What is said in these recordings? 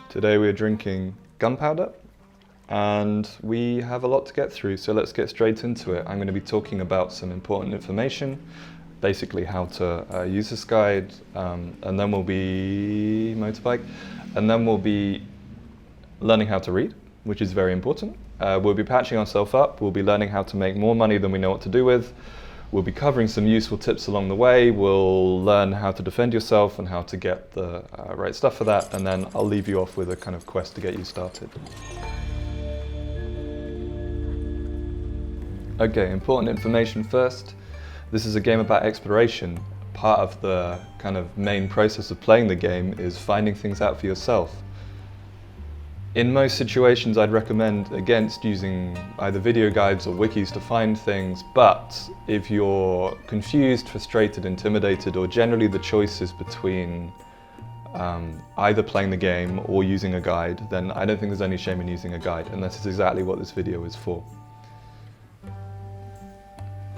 Today we're drinking gunpowder and we have a lot to get through, so let's get straight into it. I'm going to be talking about some important information, basically how to use this guide, and then we'll be motorbike, and then we'll be learning how to read, which is very important. We'll be patching ourselves up, we'll be learning how to make more money than we know what to do with. We'll be covering some useful tips along the way. We'll learn how to defend yourself and how to get the right stuff for that, and then I'll leave you off with a kind of quest to get you started. Okay, important information first. This is a game about exploration. Part of the kind of main process of playing the game is finding things out for yourself. In most situations, I'd recommend against using either video guides or wikis to find things, but if you're confused, frustrated, intimidated, or generally the choice is between either playing the game or using a guide, then I don't think there's any shame in using a guide, and this is exactly what this video is for.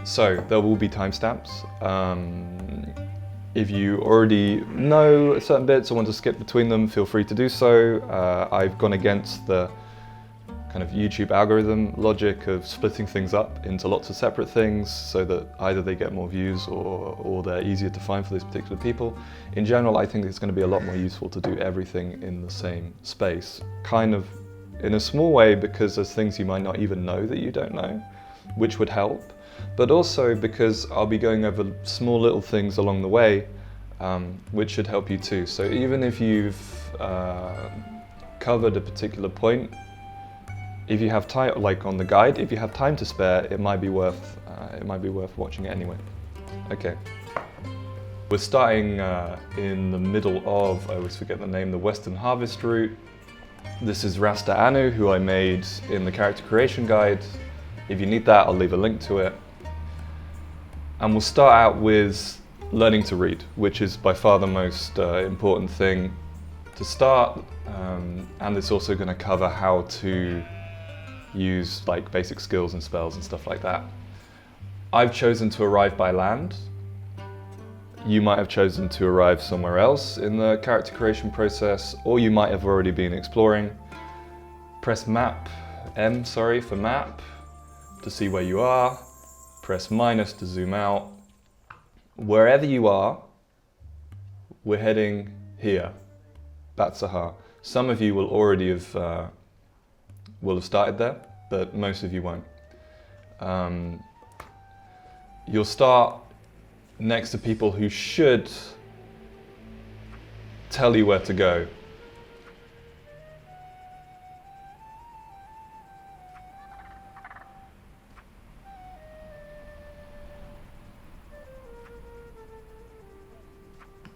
So, there will be timestamps. If you already know certain bits or want to skip between them, feel free to do so. I've gone against the kind of YouTube algorithm logic of splitting things up into lots of separate things so that either they get more views or they're easier to find for those particular people. In general, I think it's going to be a lot more useful to do everything in the same space, kind of in a small way because there's things you might not even know that you don't know, which would help. But also because I'll be going over small little things along the way, which should help you too. So even if you've covered a particular point, if you have time, like on the guide, if you have time to spare, it might be worth watching it anyway. Okay. We're starting in the middle of, I always forget the name, the Western Harvest route. This is Rasta Anu, who I made in the character creation guide. If you need that, I'll leave a link to it. And we'll start out with learning to read, which is by far the most important thing to start. And it's also going to cover how to use like basic skills and spells and stuff like that. I've chosen to arrive by land. You might have chosen to arrive somewhere else in the character creation process, or you might have already been exploring. Press M for map to see where you are. Press minus to zoom out. Wherever you are, we're heading here. That's Sahar. Some of you will already have started there, but most of you won't. You'll start next to people who should tell you where to go.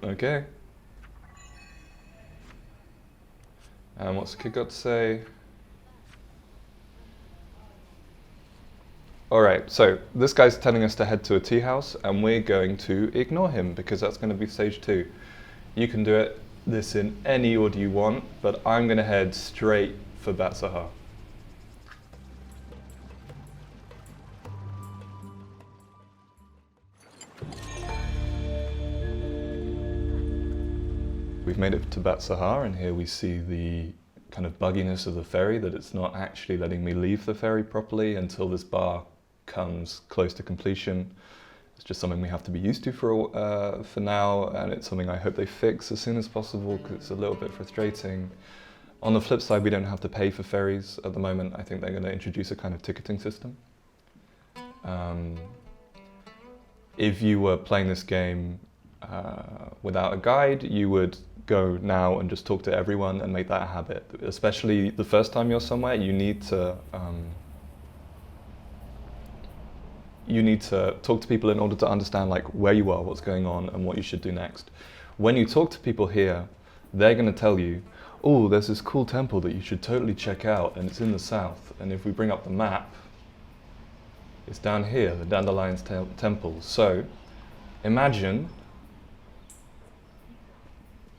Okay. And what's the kid got to say? Alright, so this guy's telling us to head to a tea house and we're going to ignore him because that's going to be stage 2. You can do this in any order you want, but I'm going to head straight for Bat Sahar. We've made it to Bat Sahar, and here we see the kind of bugginess of the ferry, that it's not actually letting me leave the ferry properly until this bar comes close to completion. It's just something we have to be used to for now, and it's something I hope they fix as soon as possible because it's a little bit frustrating. On the flip side, we don't have to pay for ferries at the moment. I think they're going to introduce a kind of ticketing system. If you were playing this game without a guide, you would go now and just talk to everyone and make that a habit. Especially the first time you're somewhere, you need to talk to people in order to understand like where you are, what's going on, and what you should do next. When you talk to people here, they're going to tell you, oh, there's this cool temple that you should totally check out, and it's in the south. And if we bring up the map, it's down here, the Dandelion's temple. So imagine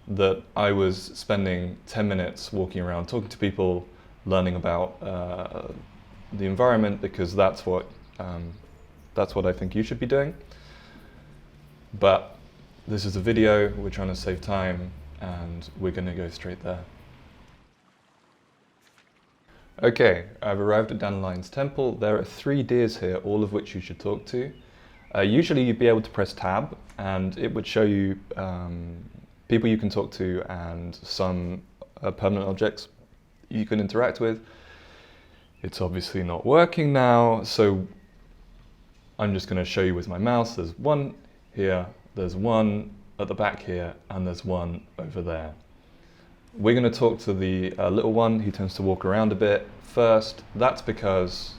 that I was spending 10 minutes walking around, talking to people, learning about the environment, because that's what I think you should be doing. But – this is a video, we're trying to save time, and we're going to go straight there. Okay, I've arrived at Dandelion's temple. There are 3 deers here, all of which you should talk to. Usually you'd be able to press tab and it would show you people you can talk to and some permanent objects you can interact with. It's obviously not working now, so I'm just going to show you with my mouse. There's one here, there's one at the back here, and there's one over there. We're going to talk to the little one. He tends to walk around a bit first. That's because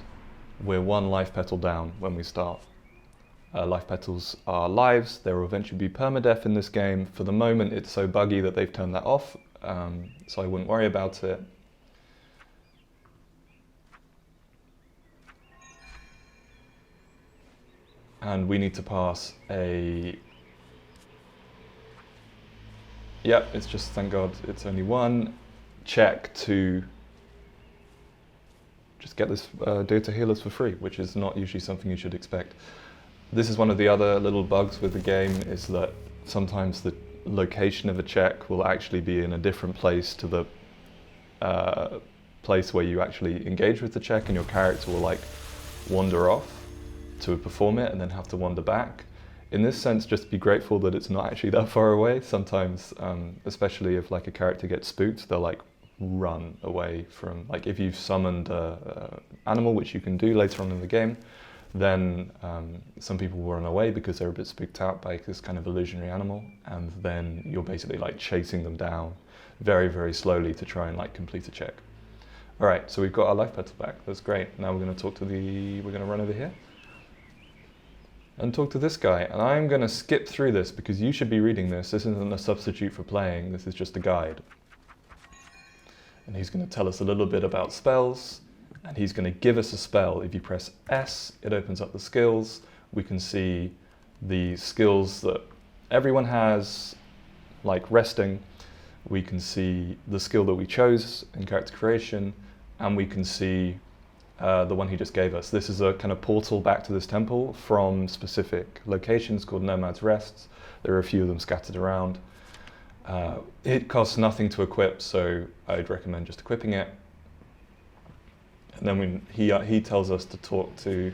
we're 1 life petal down when we start. Life petals are lives. There will eventually be permadeath in this game. For the moment, it's so buggy that they've turned that off, so I wouldn't worry about it. And we need to pass a... Yep, it's just, thank God, it's only 1 check to just get this deer to heal us for free, which is not usually something you should expect. This is one of the other little bugs with the game, is that sometimes the location of a check will actually be in a different place to the place where you actually engage with the check, and your character will like wander off to perform it and then have to wander back. In this sense, just be grateful that it's not actually that far away. Sometimes, especially if like a character gets spooked, they'll like run away from, like if you've summoned an animal, which you can do later on in the game, then some people will run away because they're a bit spooked out by this kind of illusionary animal, and then you're basically like chasing them down very, very slowly to try and like complete a check. All right, so we've got our life petal back. That's great. Now we're going to talk to we're going to run over here and talk to this guy. And I'm going to skip through this because you should be reading this. This isn't a substitute for playing. This is just a guide. And he's going to tell us a little bit about spells. And he's going to give us a spell. If you press S, it opens up the skills. We can see the skills that everyone has, like resting. We can see the skill that we chose in character creation, and we can see the one he just gave us. This is a kind of portal back to this temple from specific locations called Nomad's Rests. There are a few of them scattered around. It costs nothing to equip, so I'd recommend just equipping it. And then he tells us to talk to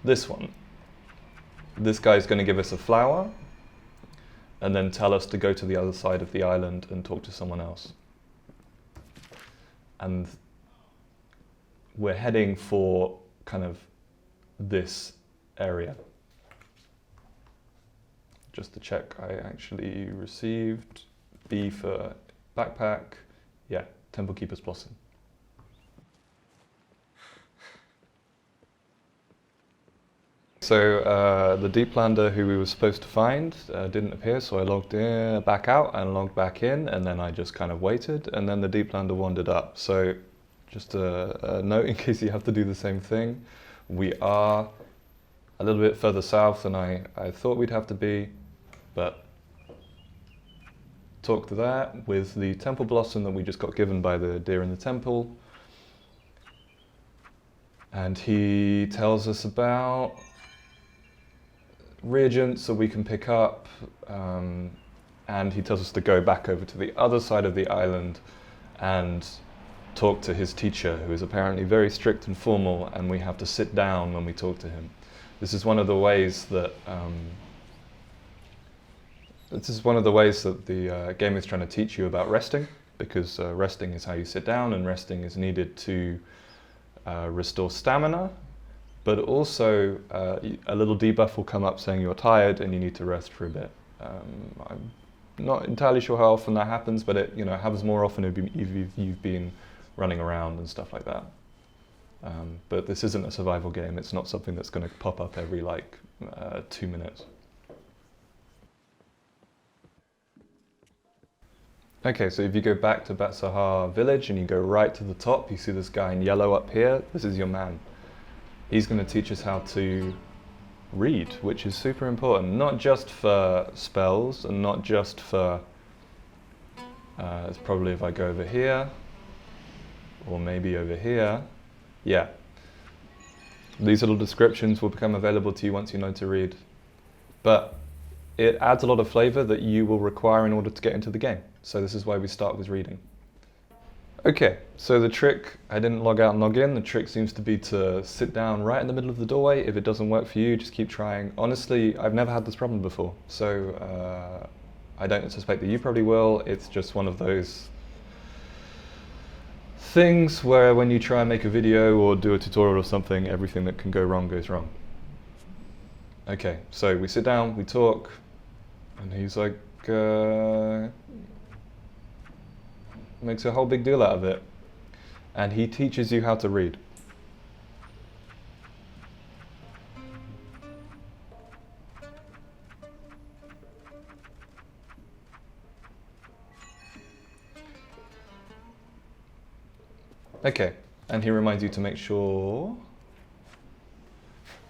this one. This guy's going to give us a flower and then tell us to go to the other side of the island and talk to someone else. And we're heading for kind of this area. Just to check, I actually received B for backpack. Yeah, Temple Keeper's Blossom. So the deep lander who we were supposed to find didn't appear, so I logged in, back out and logged back in, and then I just kind of waited, and then the deep lander wandered up. So just a note in case you have to do the same thing. We are a little bit further south than I thought we'd have to be, but talk to that with the temple blossom that we just got given by the deer in the temple. And he tells us about reagents that we can pick up, and he tells us to go back over to the other side of the island and talk to his teacher, who is apparently very strict and formal, and we have to sit down when we talk to him. This is one of the ways that the game is trying to teach you about resting, because resting is how you sit down, and resting is needed to restore stamina, but also a little debuff will come up saying you're tired and you need to rest for a bit. I'm not entirely sure how often that happens, but it happens more often if you've been running around and stuff like that. But this isn't a survival game. It's not something that's going to pop up every 2 minutes. Okay, so if you go back to Bat Sahar village and you go right to the top, you see this guy in yellow up here. This is your man. He's going to teach us how to read, which is super important, not just for spells and not just for, it's probably if I go over here, or maybe over here. Yeah. These little descriptions will become available to you once you know to read. But it adds a lot of flavor that you will require in order to get into the game. So this is why we start with reading. Okay, so the trick, I didn't log out and log in. The trick seems to be to sit down right in the middle of the doorway. If it doesn't work for you, just keep trying. Honestly, I've never had this problem before, so I don't suspect that you probably will. It's just one of those things where when you try and make a video or do a tutorial or something, everything that can go wrong goes wrong. Okay, so we sit down, we talk, and he's like, makes a whole big deal out of it. And he teaches you how to read. Okay, and he reminds you to make sure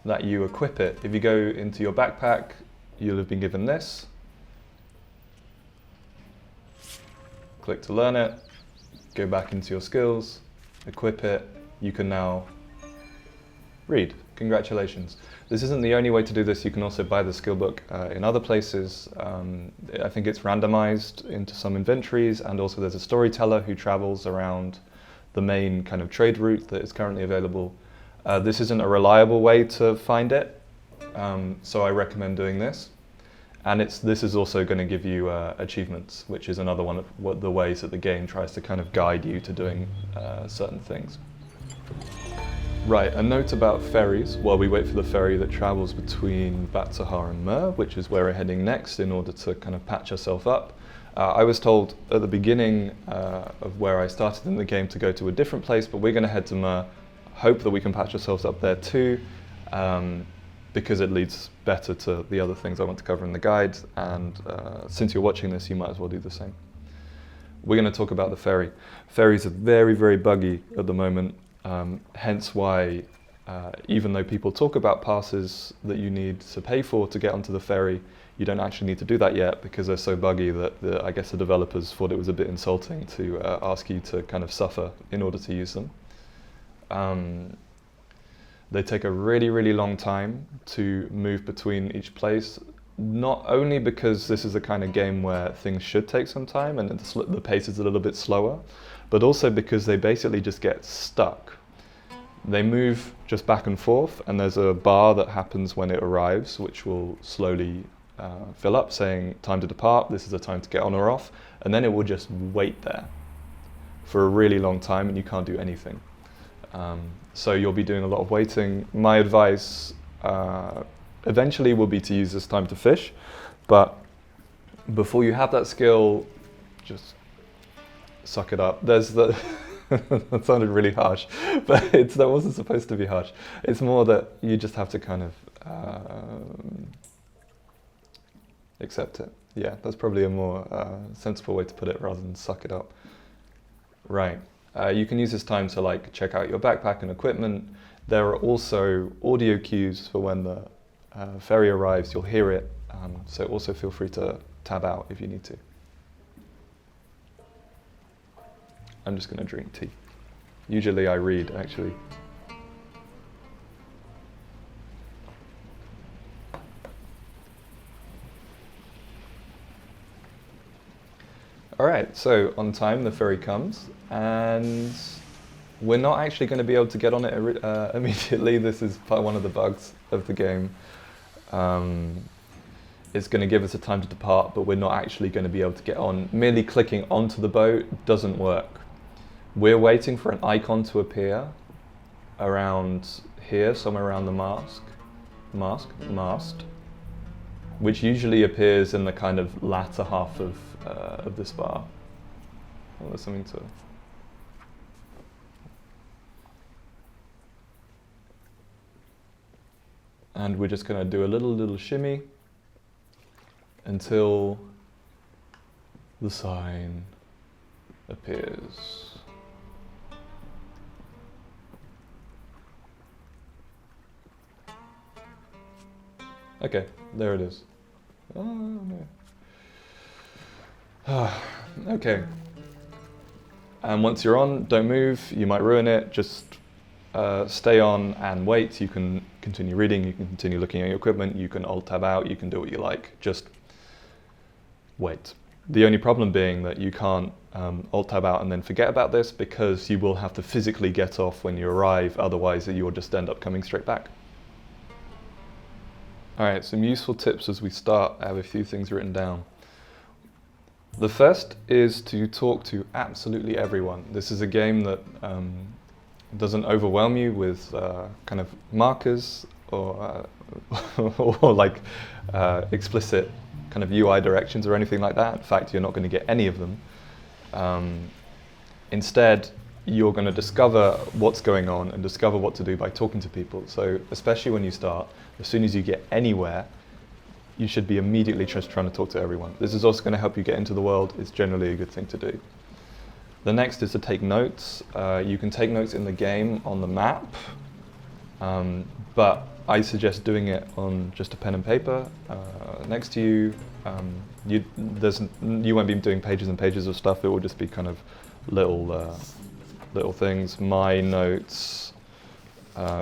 that you equip it. If you go into your backpack, you'll have been given this. Click to learn it, go back into your skills, equip it, you can now read. Congratulations. This isn't the only way to do this. You can also buy the skill book in other places. I think it's randomized into some inventories, and also there's a storyteller who travels around the main kind of trade route that is currently available. This isn't a reliable way to find it, so I recommend doing this. And this is also going to give you achievements, which is another one of the ways that the game tries to kind of guide you to doing certain things. Right, a note about ferries while we wait for the ferry that travels between Batsahar and Mer, which is where we're heading next in order to kind of patch ourselves up. I was told at the beginning of where I started in the game to go to a different place, but we're going to head to Mer, hope that we can patch ourselves up there too, because it leads better to the other things I want to cover in the guide, and since you're watching this, you might as well do the same. We're going to talk about the ferry. Ferries are very, very buggy at the moment, hence why even though people talk about passes that you need to pay for to get onto the ferry, you don't actually need to do that yet because they're so buggy that I guess the developers thought it was a bit insulting to ask you to kind of suffer in order to use them. They take a really, really long time to move between each place, not only because this is a kind of game where things should take some time and the pace is a little bit slower, but also because they basically just get stuck. They move just back and forth, and there's a bar that happens when it arrives, which will slowly fill up, saying time to depart, this is the time to get on or off, and then it will just wait there for a really long time and you can't do anything. So you'll be doing a lot of waiting. My advice eventually will be to use this time to fish, but before you have that skill, just suck it up. There's the that sounded really harsh, but that wasn't supposed to be harsh. It's more that you just have to kind of accept it. Yeah, that's probably a more sensible way to put it rather than suck it up. Right. You can use this time to like check out your backpack and equipment. There are also audio cues for when the ferry arrives. You'll hear it, so also feel free to tab out if you need to. I'm just going to drink tea. Usually I read, actually. All right, so on time the ferry comes, and we're not actually going to be able to get on it immediately. This is one of the bugs of the game. It's going to give us a time to depart, but we're not actually going to be able to get on. Merely clicking onto the boat doesn't work. We're waiting for an icon to appear around here, somewhere around the mast, which usually appears in the kind of latter half of this bar. Oh, there's something to... And we're just going to do a little shimmy until the sign appears. Okay, there it is. Oh, no. Okay. And once you're on, don't move. You might ruin it. Just stay on and wait. You can continue reading. You can continue looking at your equipment. You can alt-tab out. You can do what you like. Just wait. The only problem being that you can't Alt-tab out and then forget about this, because you will have to physically get off when you arrive, otherwise you'll just end up coming straight back. Alright, some useful tips as we start. I have a few things written down. The first is to talk to absolutely everyone. This is a game that doesn't overwhelm you with kind of markers or, or like explicit kind of UI directions or anything like that. In fact, you're not going to get any of them. Instead, you're going to discover what's going on and discover what to do by talking to people. So especially when you start, as soon as you get anywhere, you should be immediately just trying to talk to everyone. This is also going to help you get into the world. It's generally a good thing to do. The next is to take notes. You can take notes in the game on the map, but I suggest doing it on just a pen and paper next to you. You won't be doing pages and pages of stuff. It will just be kind of little things. My notes,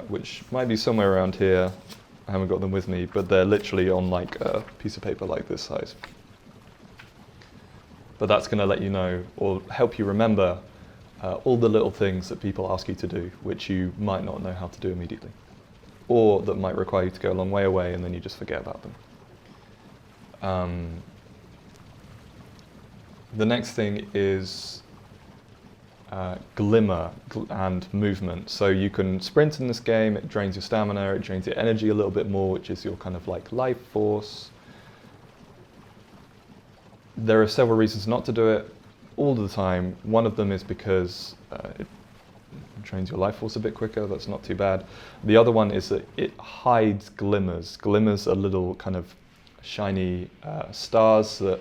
which might be somewhere around here. I haven't got them with me, but they're literally on like a piece of paper like this size. But that's going to let you know or help you remember all the little things that people ask you to do, which you might not know how to do immediately, or that might require you to go a long way away and then you just forget about them. The next thing is glimmer and movement. So you can sprint in this game. It drains your stamina, it drains your energy a little bit more, which is your kind of like life force. There are several reasons not to do it all the time. One of them is because it drains your life force a bit quicker. That's not too bad. The other one is that it hides glimmers. Glimmers are little kind of shiny stars that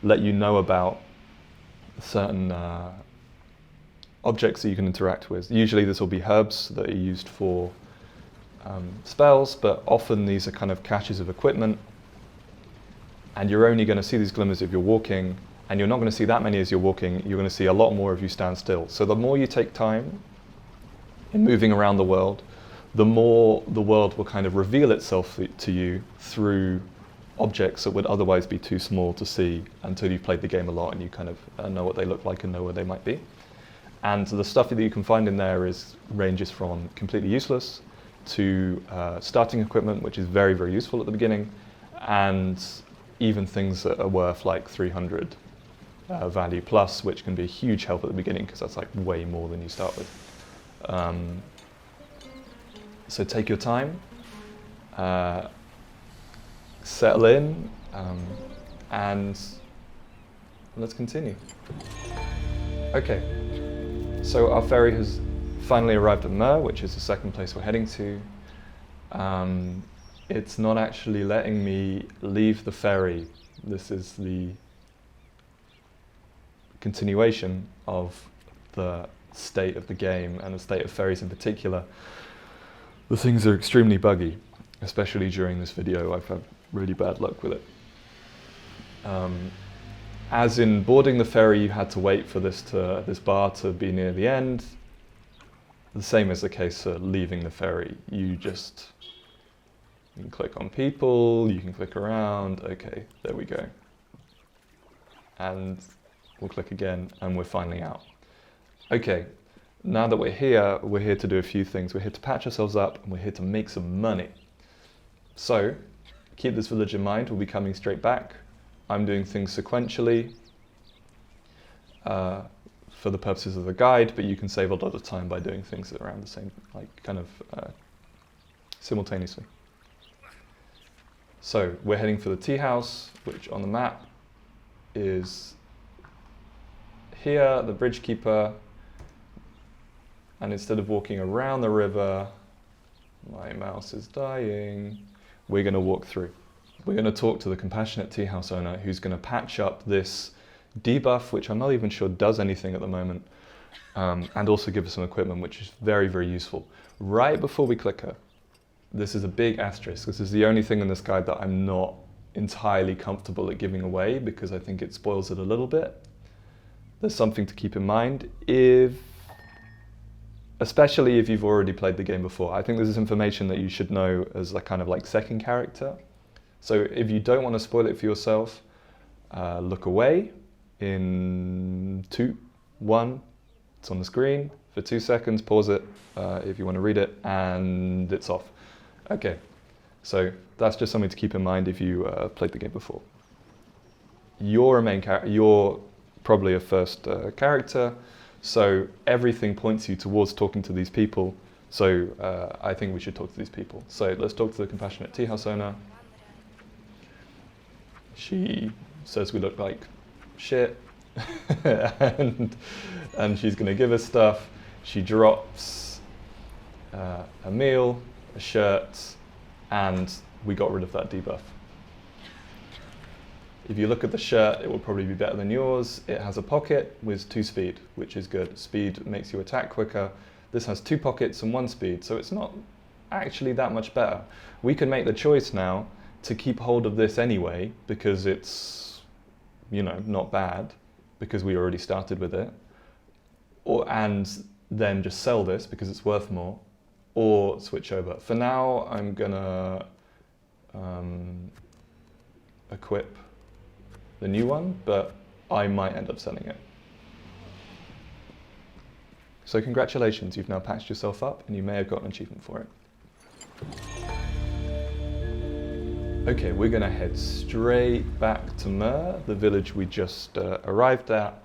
let you know about certain objects that you can interact with. Usually this will be herbs that are used for spells, but often these are kind of caches of equipment, and you're only going to see these glimmers if you're walking, and you're not going to see that many as you're walking. You're going to see a lot more if you stand still. So the more you take time in moving around the world, the more the world will kind of reveal itself to you through objects that would otherwise be too small to see until you've played the game a lot and you kind of know what they look like and know where they might be. And the stuff that you can find in there ranges from completely useless to starting equipment, which is very, very useful at the beginning, and even things that are worth like 300 value plus, which can be a huge help at the beginning because that's like way more than you start with. So take your time, settle in, and let's continue. Okay. So our ferry has finally arrived at Mer, which is the second place we're heading to. It's not actually letting me leave the ferry. This is the continuation of the state of the game and the state of ferries in particular. The things are extremely buggy, especially during this video. I've had really bad luck with it. As in boarding the ferry, you had to wait for this bar to be near the end. The same is the case for leaving the ferry. You can click on people, you can click around. Okay, there we go. And we'll click again, and we're finally out. Okay, now that we're here to do a few things. We're here to patch ourselves up, and we're here to make some money. So, keep this village in mind. We'll be coming straight back. I'm doing things sequentially for the purposes of the guide, but you can save a lot of time by doing things around the same, like kind of simultaneously. So we're heading for the tea house, which on the map is here, the bridge keeper, and instead of walking around the river, my mouse is dying, we're going to walk through. We're going to talk to the compassionate tea house owner who's going to patch up this debuff, which I'm not even sure does anything at the moment, and also give us some equipment, which is very, very useful. Right before we click her, this is a big asterisk. This is the only thing in this guide that I'm not entirely comfortable at giving away because I think it spoils it a little bit. There's something to keep in mind, especially if you've already played the game before. I think this is information that you should know as a kind of like second character. So if you don't want to spoil it for yourself, look away in 2, 1, it's on the screen for 2 seconds, pause it if you want to read it, and it's off. Okay, so that's just something to keep in mind if you played the game before. You're a main character, you're probably a first character, so everything points you towards talking to these people. So I think we should talk to these people. So let's talk to the compassionate tea house owner. She says we look like shit, and she's going to give us stuff. She drops a meal, a shirt, and we got rid of that debuff. If you look at the shirt, it will probably be better than yours. It has a pocket with 2 speed, which is good. Speed makes you attack quicker. This has 2 pockets and 1 speed, so it's not actually that much better. We can make the choice now to keep hold of this anyway, because it's, you know, not bad, because we already started with it, and then just sell this because it's worth more, or switch over. For now, I'm gonna equip the new one, but I might end up selling it. So congratulations, you've now patched yourself up and you may have got an achievement for it. Okay, we're gonna head straight back to Myr, the village we just arrived at,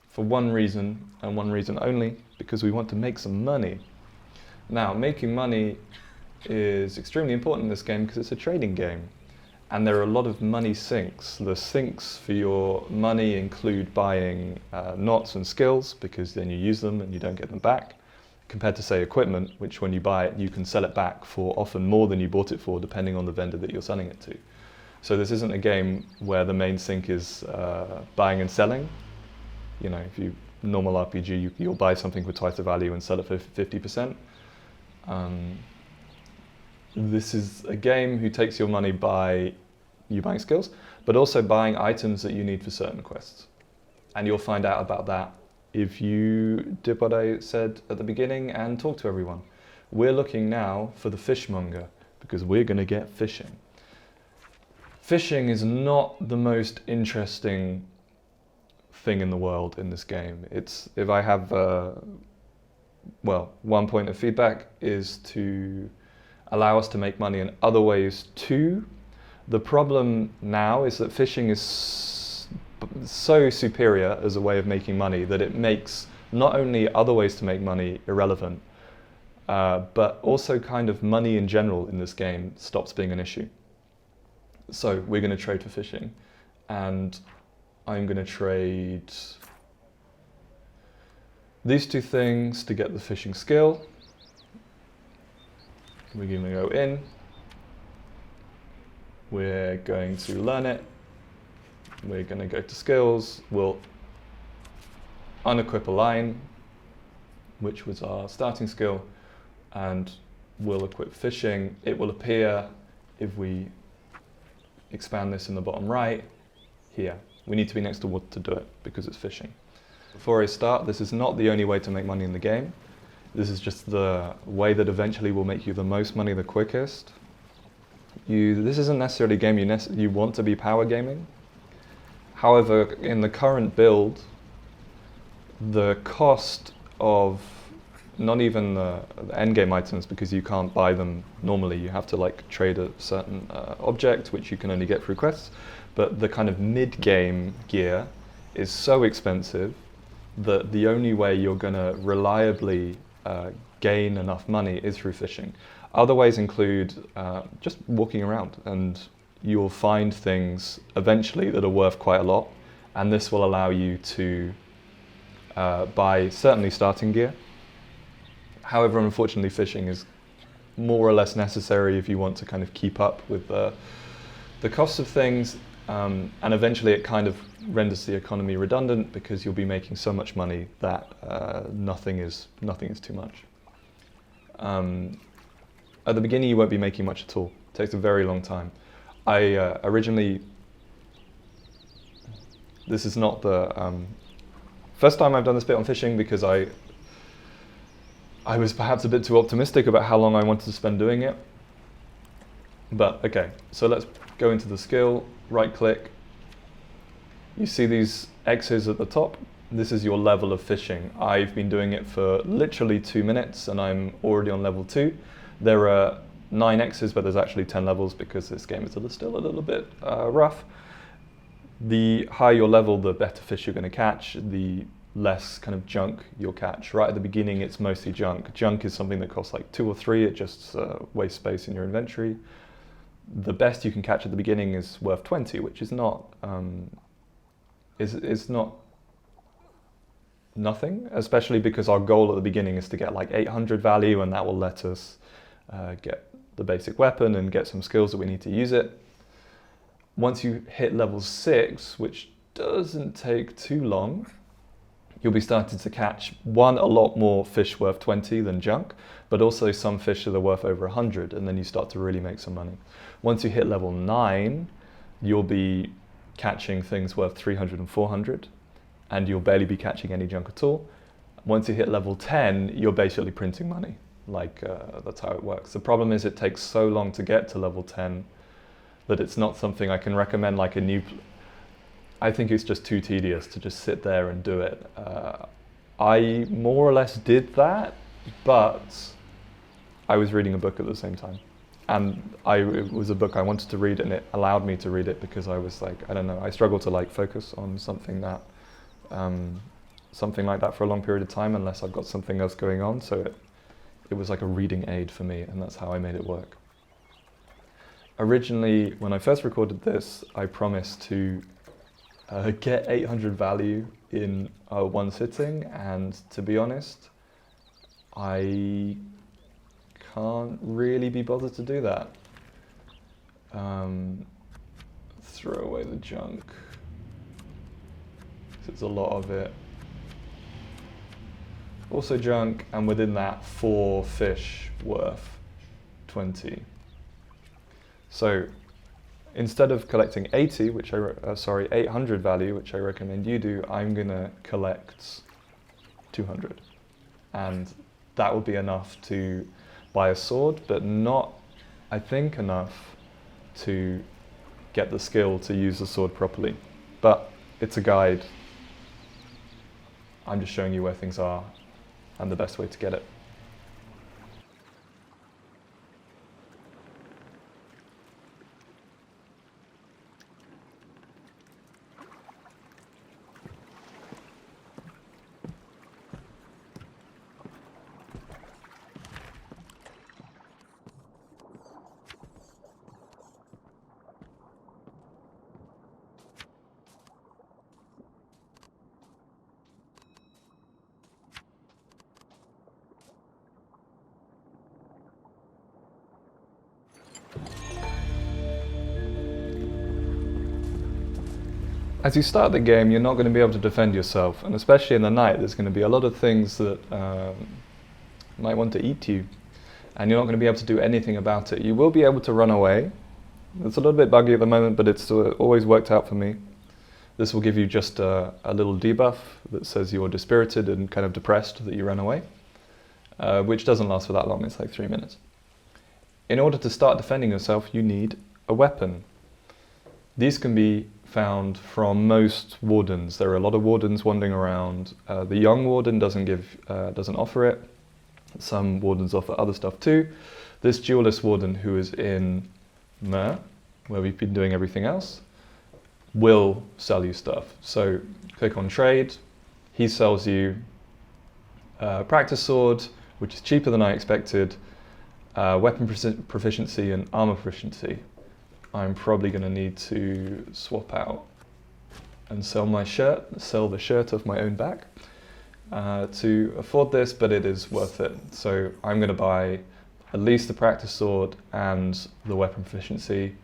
for one reason and one reason only, because we want to make some money. Now, making money is extremely important in this game because it's a trading game. And there are a lot of money sinks. The sinks for your money include buying knots and skills, because then you use them and you don't get them back, compared to, say, equipment, which when you buy it, you can sell it back for often more than you bought it for, depending on the vendor that you're selling it to. So this isn't a game where the main sink is buying and selling. You know, if you normal RPG, you'll buy something for twice the value and sell it for 50%. This is a game who takes your money by you buying skills, but also buying items that you need for certain quests. And you'll find out about that if you did what I said at the beginning and talk to everyone. We're looking now for the fishmonger, because we're going to get fishing. Fishing is not the most interesting thing in the world in this game. It's, if I have, well, one point of feedback is to allow us to make money in other ways too. The problem now is that fishing is so superior as a way of making money that it makes not only other ways to make money irrelevant, but also kind of money in general in this game stops being an issue. So we're going to trade for fishing, and I'm going to trade these 2 things to get the fishing skill. We're going to go in, we're going to learn it, we're going to go to skills, we'll unequip a line, which was our starting skill, and we'll equip fishing. It will appear if we expand this in the bottom right, here. We need to be next to wood to do it, because it's fishing. Before I start, this is not the only way to make money in the game. This is just the way that eventually will make you the most money the quickest. This isn't necessarily a game you want to be power gaming. However, in the current build, the cost of not even the end game items, because you can't buy them normally, you have to like trade a certain object, which you can only get through quests, but the kind of mid-game gear is so expensive that the only way you're going to reliably gain enough money is through fishing. Other ways include just walking around, and you'll find things eventually that are worth quite a lot, and this will allow you to buy certainly starting gear. However, unfortunately, fishing is more or less necessary if you want to kind of keep up with the costs of things, and eventually it kind of renders the economy redundant, because you'll be making so much money that nothing is too much. At the beginning, you won't be making much at all. It takes a very long time. I originally, this is not the first time I've done this bit on fishing, because I was perhaps a bit too optimistic about how long I wanted to spend doing it. But okay, so let's go into the skill, right click, You see these X's at the top? This is your level of fishing. I've been doing it for literally 2 minutes and I'm already on level 2. There are 9 X's, but there's actually 10 levels because this game is still a little bit rough. The higher your level, the better fish you're going to catch, the less kind of junk you'll catch. Right at the beginning, it's mostly junk. Junk is something that costs like 2 or 3, it just wastes space in your inventory. The best you can catch at the beginning is worth 20, which is not nothing, especially because our goal at the beginning is to get like 800 value, and that will let us get the basic weapon and get some skills that we need to use it. Once you hit level 6, which doesn't take too long, you'll be starting to catch a lot more fish worth 20 than junk, but also some fish that are worth over 100, and then you start to really make some money. Once you hit level 9, you'll be catching things worth 300 and 400, and you'll barely be catching any junk at all. Once you hit level 10, you're basically printing money. That's how it works. The problem is it takes so long to get to level 10 that it's not something I can recommend like a new... I think it's just too tedious to just sit there and do it. I more or less did that, but I was reading a book at the same time. And it was a book I wanted to read, and it allowed me to read it because I was like, I don't know, I struggle to like focus on something like that for a long period of time unless I've got something else going on. So it was like a reading aid for me, and that's how I made it work. Originally, when I first recorded this, I promised to get 800 value in one sitting, and to be honest, I can't really be bothered to do that. Throw away the junk. It's a lot of it. Also junk, and within that 4 fish worth 20. So instead of collecting 800 value, which I recommend you do, I'm gonna collect 200. And that will be enough to buy a sword, but not, I think, enough to get the skill to use the sword properly. But it's a guide. I'm just showing you where things are and the best way to get it. As you start the game, you're not going to be able to defend yourself, and especially in the night, there's going to be a lot of things that might want to eat you, and you're not going to be able to do anything about it. You will be able to run away. It's a little bit buggy at the moment, but it's always worked out for me. This will give you just a little debuff that says you're dispirited and kind of depressed that you ran away, which doesn't last for that long. It's like 3 minutes. In order to start defending yourself, you need a weapon. These can be found from most wardens. There are a lot of wardens wandering around. The young warden doesn't offer it. Some wardens offer other stuff too. This duelist warden, who is in Mer, where we've been doing everything else, will sell you stuff. So click on trade. He sells you a practice sword, which is cheaper than I expected, weapon proficiency and armor proficiency. I'm probably going to need to swap out and sell the shirt off my own back to afford this, but it is worth it. So I'm going to buy at least the practice sword and the weapon proficiency,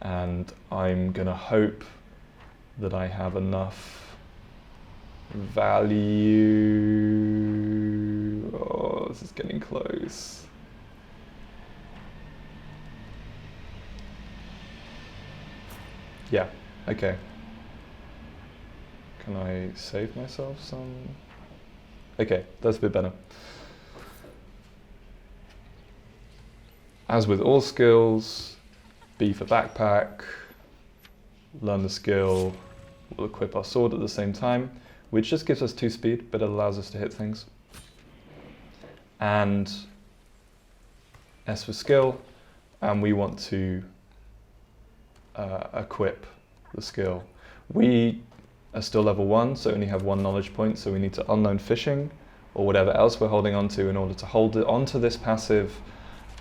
and I'm going to hope that I have enough value. Oh, this is getting close. Yeah, okay. Can I save myself some? Okay, that's a bit better. As with all skills, B for backpack, learn the skill, we'll equip our sword at the same time, which just gives us 2 speed, but it allows us to hit things. And S for skill, and we want to equip the skill. We are still level 1, so only have 1 knowledge point, so we need to unknown fishing or whatever else we're holding on to in order to hold it onto this passive.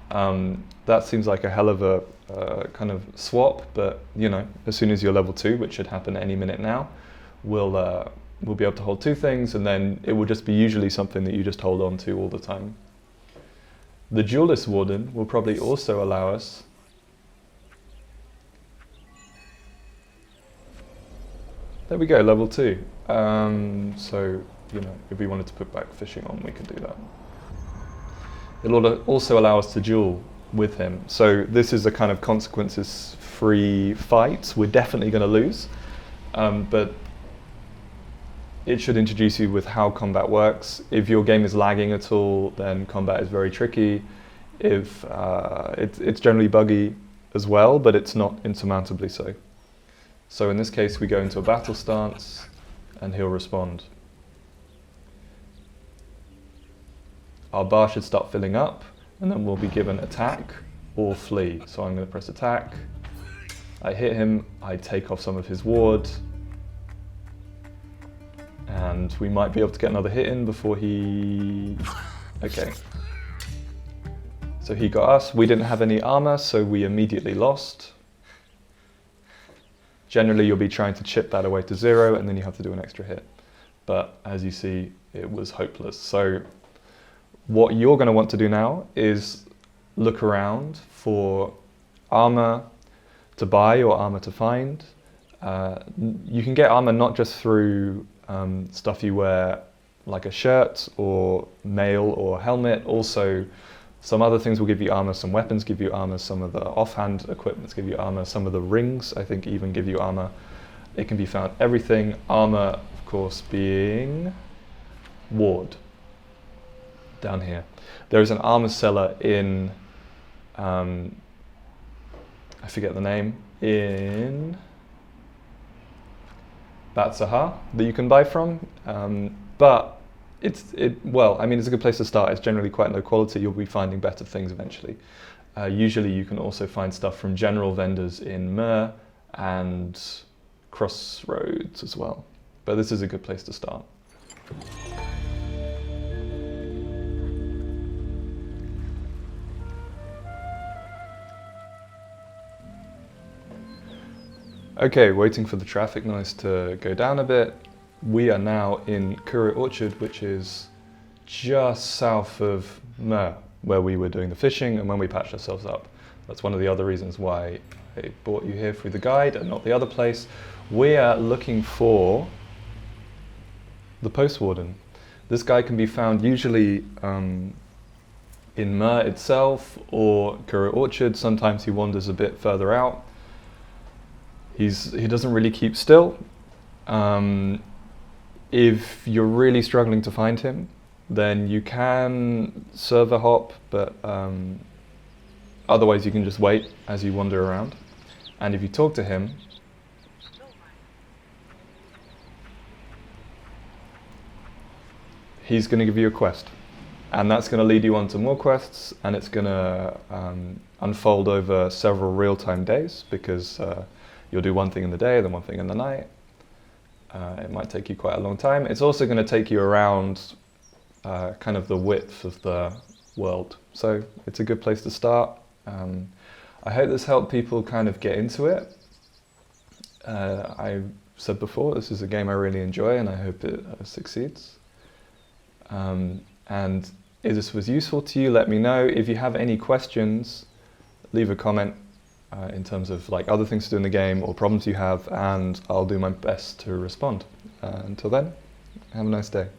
That seems like a hell of a kind of swap, but you know, as soon as you're level 2, which should happen any minute now, we'll be able to hold 2 things, and then it will just be usually something that you just hold on to all the time. The Duelist Warden will probably also allow us there we go, level 2. So, you know, if we wanted to put back fishing on, we could do that. It'll also allow us to duel with him. So this is a kind of consequences-free fight. We're definitely going to lose, but it should introduce you with how combat works. If your game is lagging at all, then combat is very tricky. If it's generally buggy as well, but it's not insurmountably so. So in this case, we go into a battle stance, and he'll respond. Our bar should start filling up, and then we'll be given attack or flee. So I'm going to press attack. I hit him, I take off some of his ward, and we might be able to get another hit in before he... Okay. So he got us. We didn't have any armor, so we immediately lost. Generally, you'll be trying to chip that away to 0, and then you have to do an extra hit. But as you see, it was hopeless. So what you're going to want to do now is look around for armor to buy or armor to find. You can get armor not just through stuff you wear, like a shirt or mail or helmet. Also, some other things will give you armor, some weapons give you armor, some of the offhand equipments give you armor, some of the rings, I think, even give you armor. It can be found everything. Armor, of course, being ward. Down here. There is an armor seller in, I forget the name, in Batsaha that you can buy from, but well, I mean, it's a good place to start. It's generally quite low quality. You'll be finding better things eventually. Usually you can also find stuff from general vendors in Mer and Crossroads as well, but this is a good place to start. Okay, waiting for the traffic noise to go down a bit. We are now in Kura Orchard, which is just south of Mer, where we were doing the fishing and when we patched ourselves up. That's one of the other reasons why I brought you here through the guide and not the other place. We are looking for the Post Warden. This guy can be found usually in Mer itself or Kura Orchard. Sometimes he wanders a bit further out. He doesn't really keep still. If you're really struggling to find him, then you can server hop, but otherwise you can just wait as you wander around. And if you talk to him, he's going to give you a quest. And that's going to lead you on to more quests, and it's going to unfold over several real-time days, because you'll do one thing in the day, then one thing in the night. It might take you quite a long time. It's also going to take you around kind of the width of the world. So it's a good place to start. I hope this helped people kind of get into it. I said before, this is a game I really enjoy, and I hope it succeeds. And if this was useful to you, let me know. If you have any questions, leave a comment in terms of like other things to do in the game or problems you have, and I'll do my best to respond. Until then, have a nice day.